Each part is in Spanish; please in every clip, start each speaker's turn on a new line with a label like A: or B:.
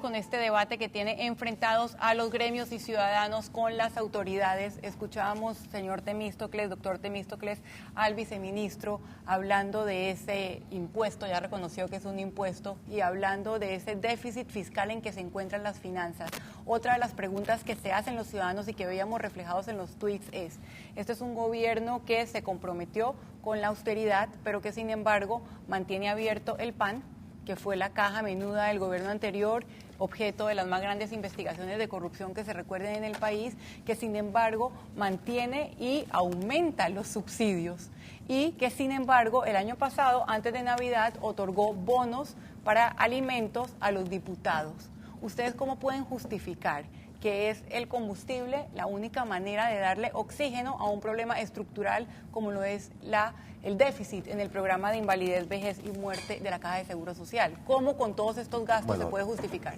A: con este debate que tiene enfrentados a los gremios y ciudadanos con las autoridades. Escuchábamos, señor Temístocles, doctor Temístocles, al viceministro hablando de ese impuesto, ya reconoció que es un impuesto, y hablando de ese déficit fiscal en que se encuentran las finanzas. Otra de las preguntas que se hacen los ciudadanos y que veíamos reflejados en los tweets es, este es un gobierno que se comprometió con la austeridad, pero que sin embargo mantiene abierto el PAN, que fue la caja menuda del gobierno anterior, objeto de las más grandes investigaciones de corrupción que se recuerden en el país, que sin embargo mantiene y aumenta los subsidios y que sin embargo el año pasado, antes de Navidad, otorgó bonos para alimentos a los diputados. ¿Ustedes cómo pueden justificar que es el combustible la única manera de darle oxígeno a un problema estructural como lo es el déficit en el programa de invalidez, vejez y muerte de la Caja de Seguro Social? ¿Cómo con todos estos gastos se puede justificar?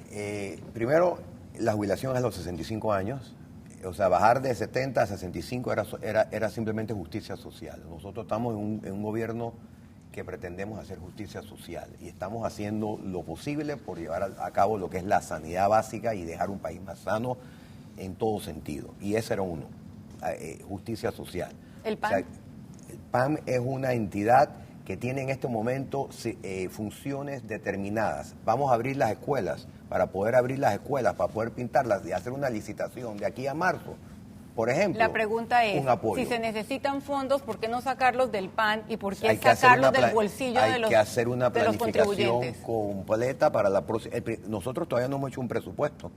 B: Primero, la jubilación es a los 65 años. O sea, bajar de 70 a 65 era simplemente justicia social. Nosotros estamos en un gobierno que pretendemos hacer justicia social y estamos haciendo lo posible por llevar a cabo lo que es la sanidad básica y dejar un país más sano en todo sentido. Y ese era uno, justicia social.
A: ¿El PAN?
B: O sea, el PAN es una entidad que tiene en este momento funciones determinadas. Vamos a abrir las escuelas, para poder abrir las escuelas, para poder pintarlas y hacer una licitación de aquí a marzo. Por ejemplo,
A: la pregunta es, si se necesitan fondos, ¿por qué no sacarlos del PAN y por qué sacarlos del bolsillo de los contribuyentes?
B: Hay que hacer una planificación completa para la próxima. Nosotros todavía no hemos hecho un presupuesto.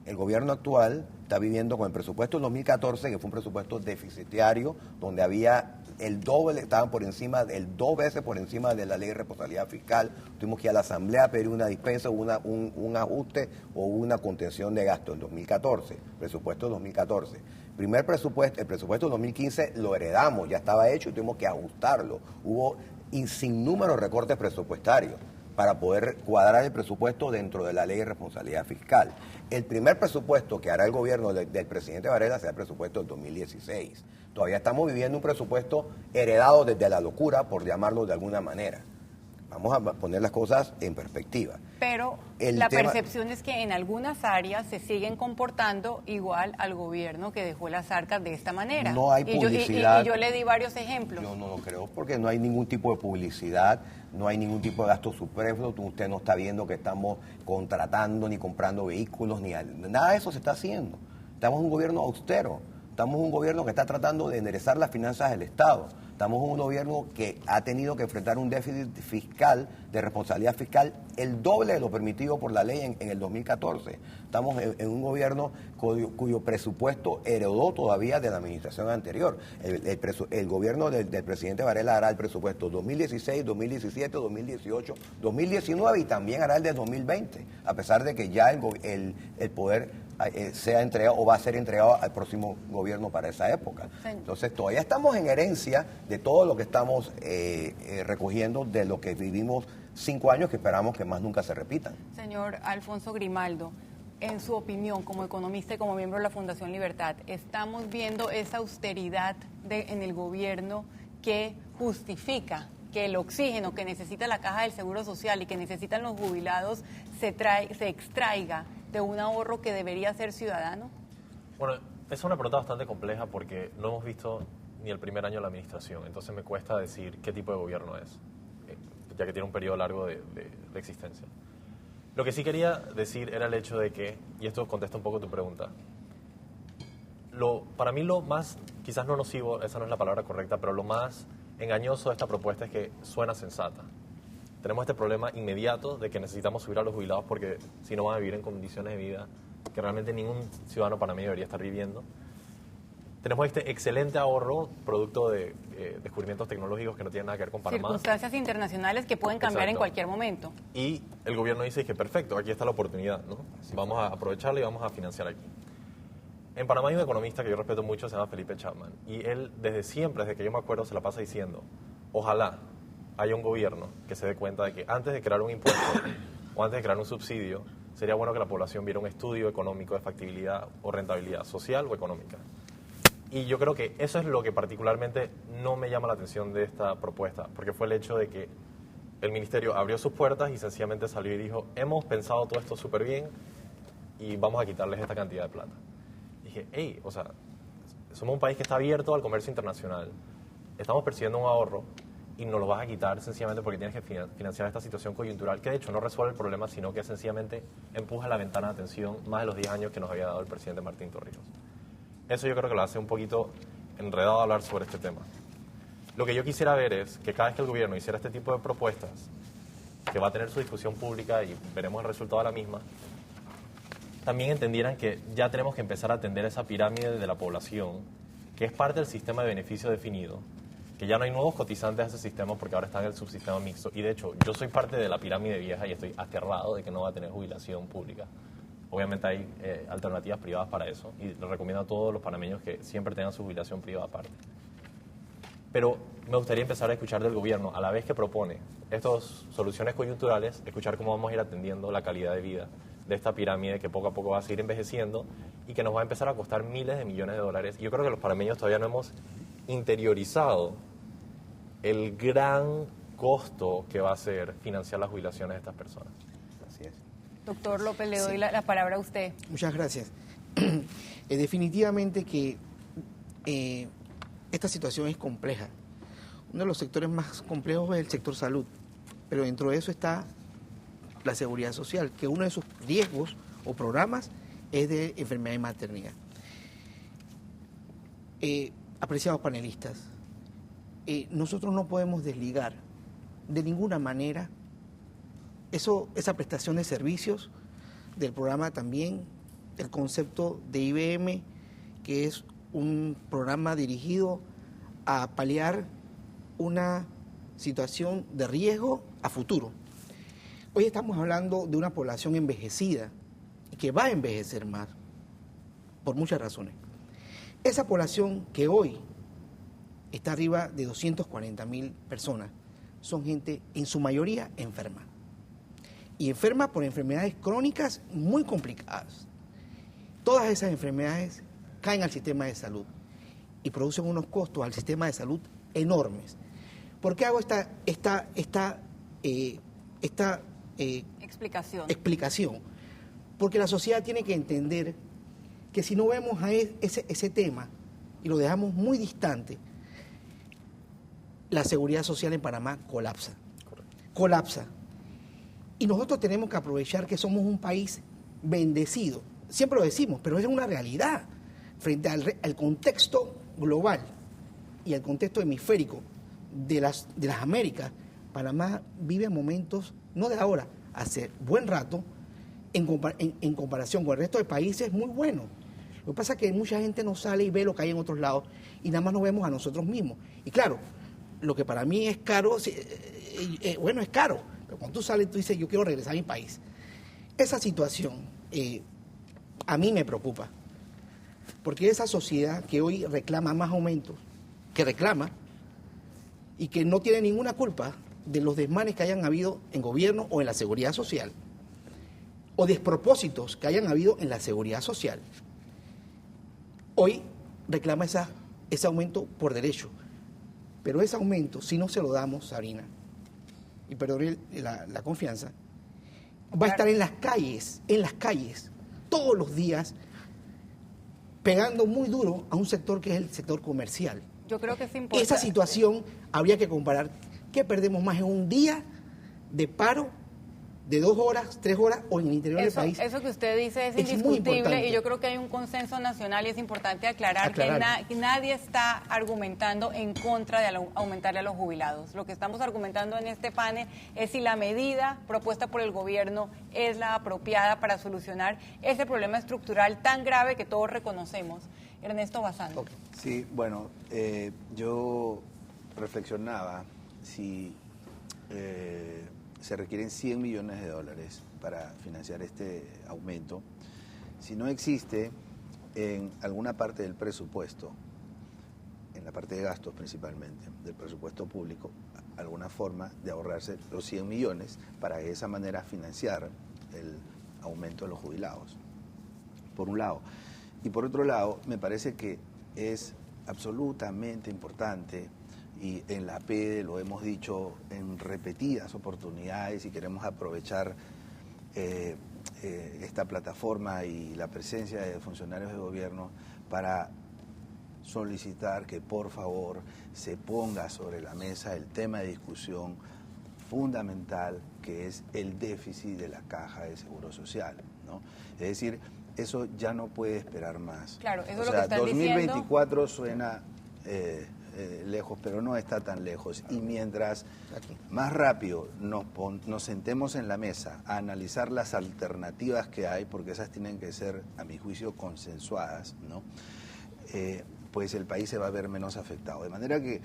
B: El gobierno actual está viviendo con el presupuesto del 2014, que fue un presupuesto deficitario, donde había el doble, estaban por encima, dos veces por encima de la ley de responsabilidad fiscal. Tuvimos que ir a la Asamblea a pedir una dispensa, un ajuste o una contención de gasto en 2014, presupuesto del 2014. El presupuesto del 2015 lo heredamos, ya estaba hecho y tuvimos que ajustarlo. Hubo sin número de recortes presupuestarios para poder cuadrar el presupuesto dentro de la ley de responsabilidad fiscal. El primer presupuesto que hará el gobierno del presidente Varela será el presupuesto del 2016. Todavía estamos viviendo un presupuesto heredado desde la locura, por llamarlo de alguna manera. Vamos a poner las cosas en perspectiva.
A: Pero la percepción es que en algunas áreas se siguen comportando igual al gobierno que dejó las arcas de esta manera.
B: No hay publicidad.
A: Y yo le di varios ejemplos.
B: Yo no lo creo porque no hay ningún tipo de publicidad, no hay ningún tipo de gasto superfluo. Usted no está viendo que estamos contratando ni comprando vehículos, ni nada de eso se está haciendo. Estamos en un gobierno austero. Estamos en un gobierno que está tratando de enderezar las finanzas del Estado. Estamos en un gobierno que ha tenido que enfrentar un déficit fiscal, de responsabilidad fiscal, el doble de lo permitido por la ley en el 2014. Estamos en un gobierno cuyo presupuesto heredó todavía de la administración anterior. El gobierno del presidente Varela hará el presupuesto 2016, 2017, 2018, 2019 y también hará el de 2020, a pesar de que ya el poder sea entregado o va a ser entregado al próximo gobierno para esa época. Entonces todavía estamos en herencia de todo lo que estamos recogiendo de lo que vivimos 5 años que esperamos que más nunca se repitan.
A: Señor Alfonso Grimaldo, en su opinión como economista y como miembro de la Fundación Libertad, ¿estamos viendo esa austeridad en el gobierno que justifica que el oxígeno que necesita la Caja del Seguro Social y que necesitan los jubilados se extraiga de un ahorro que debería ser ciudadano?
C: Bueno, es una pregunta bastante compleja porque no hemos visto ni el primer año de la administración, entonces me cuesta decir qué tipo de gobierno es, ya que tiene un periodo largo de existencia. Lo que sí quería decir era el hecho de que, y esto contesta un poco tu pregunta, para mí lo más, quizás no nocivo, esa no es la palabra correcta, pero lo más engañoso de esta propuesta es que suena sensata. Tenemos este problema inmediato de que necesitamos subir a los jubilados porque si no van a vivir en condiciones de vida que realmente ningún ciudadano panameño debería estar viviendo. Tenemos este excelente ahorro producto de descubrimientos tecnológicos que no tienen nada que ver con Panamá.
A: Circunstancias internacionales que pueden cambiar en cualquier momento.
C: Y el gobierno dice que perfecto, aquí está la oportunidad, ¿no? Vamos a aprovecharla y vamos a financiar aquí. En Panamá hay un economista que yo respeto mucho, se llama Felipe Chapman, y él desde siempre, desde que yo me acuerdo, se la pasa diciendo, ojalá haya un gobierno que se dé cuenta de que antes de crear un impuesto o antes de crear un subsidio, sería bueno que la población viera un estudio económico de factibilidad o rentabilidad social o económica. Y yo creo que eso es lo que particularmente no me llama la atención de esta propuesta, porque fue el hecho de que el ministerio abrió sus puertas y sencillamente salió y dijo, hemos pensado todo esto súper bien y vamos a quitarles esta cantidad de plata. Dije, hey, o sea, somos un país que está abierto al comercio internacional, estamos persiguiendo un ahorro y nos lo vas a quitar sencillamente porque tienes que financiar esta situación coyuntural, que de hecho no resuelve el problema, sino que sencillamente empuja la ventana de atención más de los 10 años que nos había dado el presidente Martín Torrijos. Eso yo creo que lo hace un poquito enredado hablar sobre este tema. Lo que yo quisiera ver es que cada vez que el gobierno hiciera este tipo de propuestas, que va a tener su discusión pública y veremos el resultado de la misma, también entendieran que ya tenemos que empezar a atender esa pirámide de la población, que es parte del sistema de beneficio definido, que ya no hay nuevos cotizantes a ese sistema porque ahora está en el subsistema mixto. Y de hecho, yo soy parte de la pirámide vieja y estoy aterrado de que no va a tener jubilación pública. Obviamente hay alternativas privadas para eso y les recomiendo a todos los panameños que siempre tengan su jubilación privada aparte. Pero me gustaría empezar a escuchar del gobierno, a la vez que propone estas soluciones coyunturales, escuchar cómo vamos a ir atendiendo la calidad de vida de esta pirámide que poco a poco va a seguir envejeciendo y que nos va a empezar a costar miles de millones de dólares. Y yo creo que los panameños todavía no hemos interiorizado el gran costo que va a ser financiar las jubilaciones de estas personas.
B: Así es.
A: Doctor López, le doy la palabra a usted.
D: Muchas gracias. Definitivamente que esta situación es compleja. Uno de los sectores más complejos es el sector salud, pero dentro de eso está la seguridad social, que uno de sus riesgos o programas es de enfermedad y maternidad. Apreciados panelistas, nosotros no podemos desligar de ninguna manera esa prestación de servicios del programa también, el concepto de IBM, que es un programa dirigido a paliar una situación de riesgo a futuro. Hoy estamos hablando de una población envejecida y que va a envejecer más por muchas razones. Esa población que hoy está arriba de 240.000 personas son gente en su mayoría enferma. Y enferma por enfermedades crónicas muy complicadas. Todas esas enfermedades caen al sistema de salud y producen unos costos al sistema de salud enormes. ¿Por qué hago esta explicación? Porque la sociedad tiene que entender que si no vemos a ese tema y lo dejamos muy distante, la seguridad social en Panamá colapsa.
C: Correcto.
D: Colapsa. Y nosotros tenemos que aprovechar que somos un país bendecido. Siempre lo decimos, pero es una realidad. Frente al contexto global y al contexto hemisférico de las Américas, Panamá vive momentos, no de ahora, hace buen rato, en comparación con el resto de países, muy buenos. Lo que pasa es que mucha gente no sale y ve lo que hay en otros lados y nada más nos vemos a nosotros mismos. Y claro, lo que para mí es caro, bueno, es caro, pero cuando tú sales tú dices, yo quiero regresar a mi país. Esa situación a mí me preocupa, porque esa sociedad que hoy reclama más aumentos, que reclama y que no tiene ninguna culpa de los desmanes que hayan habido en gobierno o en la seguridad social, o despropósitos que hayan habido en la seguridad social, hoy reclama ese aumento por derecho. Pero ese aumento, si no se lo damos, Sabrina, y perdone la confianza, va a estar en las calles, todos los días, pegando muy duro a un sector que es el sector comercial.
A: Yo creo que es importante.
D: Esa situación habría que comparar. ¿Qué perdemos más en un día de paro de 2 horas, 3 horas o en el interior del país?
A: Eso que usted dice es
D: muy
A: indiscutible
D: importante.
A: y yo creo que hay un consenso nacional y es importante aclarar. Que nadie está argumentando en contra de aumentarle a los jubilados. Lo que estamos argumentando en este panel es si la medida propuesta por el gobierno es la apropiada para solucionar ese problema estructural tan grave que todos reconocemos. Ernesto Bazán.
D: Okay.
E: Sí, bueno, yo reflexionaba si se requieren 100 millones de dólares para financiar este aumento, si no existe en alguna parte del presupuesto, en la parte de gastos principalmente, del presupuesto público, alguna forma de ahorrarse los 100 millones para de esa manera financiar el aumento de los jubilados, por un lado. Y por otro lado, me parece que es absolutamente importante y en la PEDE lo hemos dicho en repetidas oportunidades y queremos aprovechar esta plataforma y la presencia de funcionarios de gobierno para solicitar que por favor se ponga sobre la mesa el tema de discusión fundamental que es el déficit de la Caja de Seguro Social, ¿no? Es decir, eso ya no puede esperar más.
A: Claro, eso
E: o
A: es lo
E: sea,
A: que están
E: 2024 suena lejos, pero no está tan lejos. Y mientras más rápido nos sentemos en la mesa a analizar las alternativas que hay, porque esas tienen que ser, a mi juicio, consensuadas, ¿no? Pues el país se va a ver menos afectado. De manera que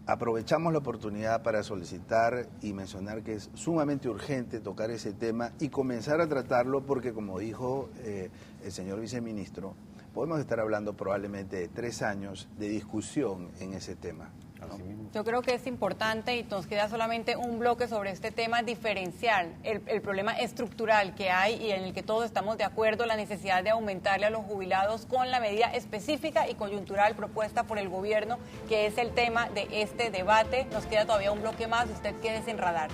E: aprovechamos la oportunidad para solicitar y mencionar que es sumamente urgente tocar ese tema y comenzar a tratarlo porque, como dijo el señor viceministro, podemos estar hablando probablemente de 3 años de discusión en ese tema, ¿no?
A: Yo creo que es importante, y nos queda solamente un bloque sobre este tema diferencial, el problema estructural que hay y en el que todos estamos de acuerdo, la necesidad de aumentarle a los jubilados con la medida específica y coyuntural propuesta por el gobierno, que es el tema de este debate. Nos queda todavía un bloque más, usted quédese en Radar.